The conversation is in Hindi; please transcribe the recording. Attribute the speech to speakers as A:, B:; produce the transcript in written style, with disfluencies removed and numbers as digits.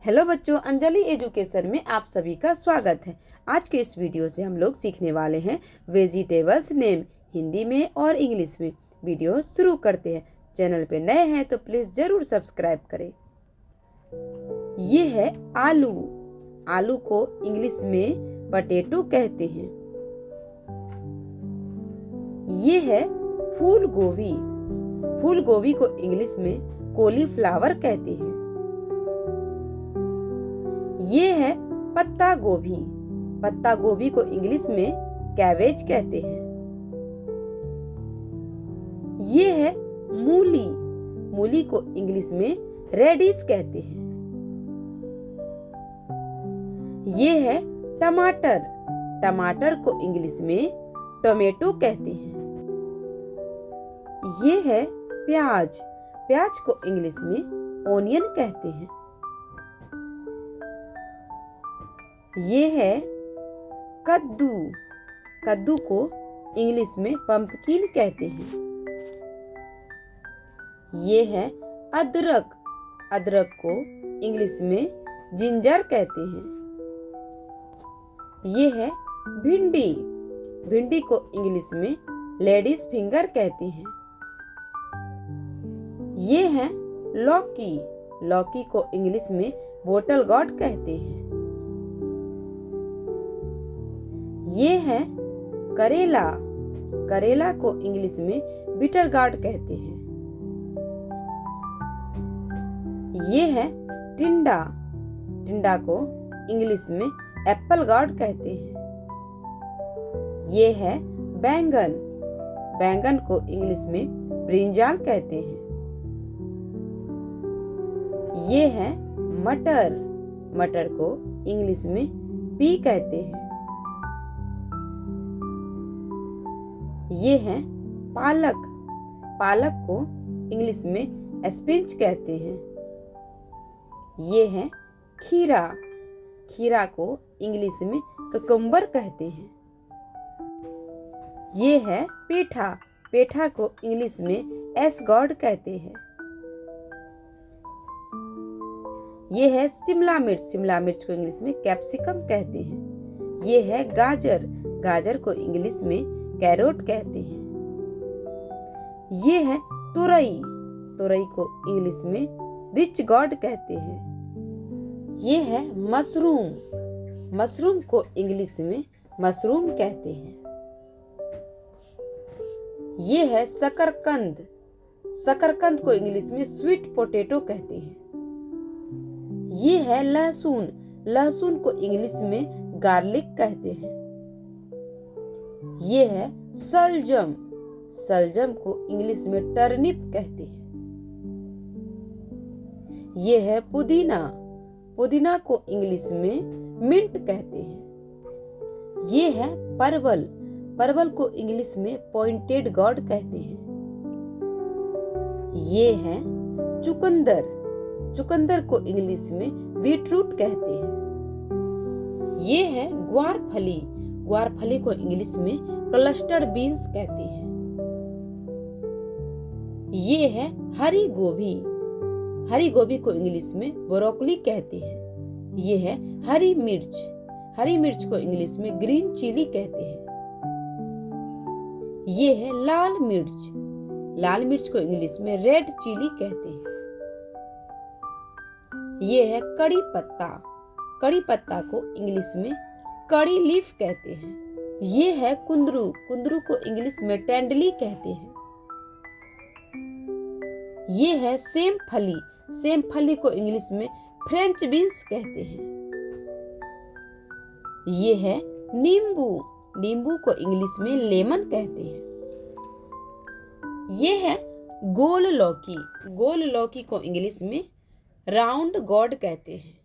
A: हेलो बच्चों, अंजलि एजुकेशन में आप सभी का स्वागत है। आज के इस वीडियो से हम लोग सीखने वाले हैं वेजिटेबल्स नेम हिंदी में और इंग्लिश में। वीडियो शुरू करते हैं। चैनल पे नए हैं तो प्लीज़ ज़रूर सब्सक्राइब करें। ये है आलू। आलू को इंग्लिश में पोटैटो कहते हैं। ये है फूल गोभी। फूल गोभी को इंग्लिश में कॉलीफ्लावर कहते हैं। ये है पत्ता गोभी। पत्ता गोभी को इंग्लिश में कैबेज कहते हैं। ये है मूली। मूली को इंग्लिश में रेडिश कहते हैं। ये है टमाटर। टमाटर को इंग्लिश में टोमेटो कहते हैं। ये है प्याज। प्याज को इंग्लिश में ओनियन कहते हैं। ये है कद्दू। कद्दू को इंग्लिश में पंपकिन कहते हैं। ये है अदरक। अदरक को इंग्लिश में जिंजर कहते हैं। ये है भिंडी। भिंडी को इंग्लिश में लेडीज फिंगर कहते हैं। ये है लौकी। लौकी को इंग्लिश में बोटल गॉड कहते हैं। ये है करेला। करेला को इंग्लिश में बिटर गार्ड कहते हैं। ये है टिंडा। टिंडा को इंग्लिश में एप्पल गार्ड कहते हैं। ये है बैंगन। बैंगन को इंग्लिश में ब्रिंजाल कहते हैं। ये है मटर। मटर को इंग्लिश में पी कहते हैं। ये है पालक। पालक को इंग्लिश में स्पिनच कहते हैं। ये है खीरा। खीरा को इंग्लिश में कुकुम्बर कहते हैं। ये है पेठा। पेठा को इंग्लिश में एसगॉड कहते हैं। ये है शिमला मिर्च। शिमला मिर्च को इंग्लिश में कैप्सिकम कहते हैं। ये है गाजर। गाजर को इंग्लिश में कैरोट कहते हैं। ये है तुरई। तुरई को इंग्लिश में रिच गॉड कहते हैं। ये है मशरूम। मशरूम को इंग्लिश में मशरूम कहते हैं। ये है शकरकंद। शकरकंद को इंग्लिश में स्वीट पोटैटो कहते हैं। ये है लहसुन। लहसुन को इंग्लिश में गार्लिक कहते हैं। ये है सलजम। सलजम को इंग्लिश में टर्निप कहते हैं। ये है पुदीना। पुदीना को इंग्लिश में मिंट कहते हैं। ये है परवल। परवल को इंग्लिश में पॉइंटेड गॉड कहते हैं। ये है चुकंदर। चुकंदर को इंग्लिश में बीटरूट कहते हैं। ये है ग्वारफली। ग्वारफली को इंग्लिश में क्लस्टर्ड बीन्स कहते हैं। ये है हरी गोभी। हरी गोभी को इंग्लिश में ब्रोकली कहते हैं। ये है हरी मिर्च। हरी मिर्च को इंग्लिश में ग्रीन चिली कहते हैं। ये है लाल मिर्च। लाल मिर्च को इंग्लिश में रेड चिली कहते हैं। ये है कड़ी पत्ता। कड़ी पत्ता को इंग्लिश में कड़ी लीफ कहते हैं। ये है कुंदरू। कुंदरू को इंग्लिश में टेंडली कहते हैं। ये है सेम फली। सेम फली को इंग्लिश में फ्रेंच बीन्स कहते हैं। ये है नींबू। नींबू को इंग्लिश में लेमन कहते हैं। ये है गोल लौकी। गोल लौकी को इंग्लिश में राउंड गॉड कहते हैं।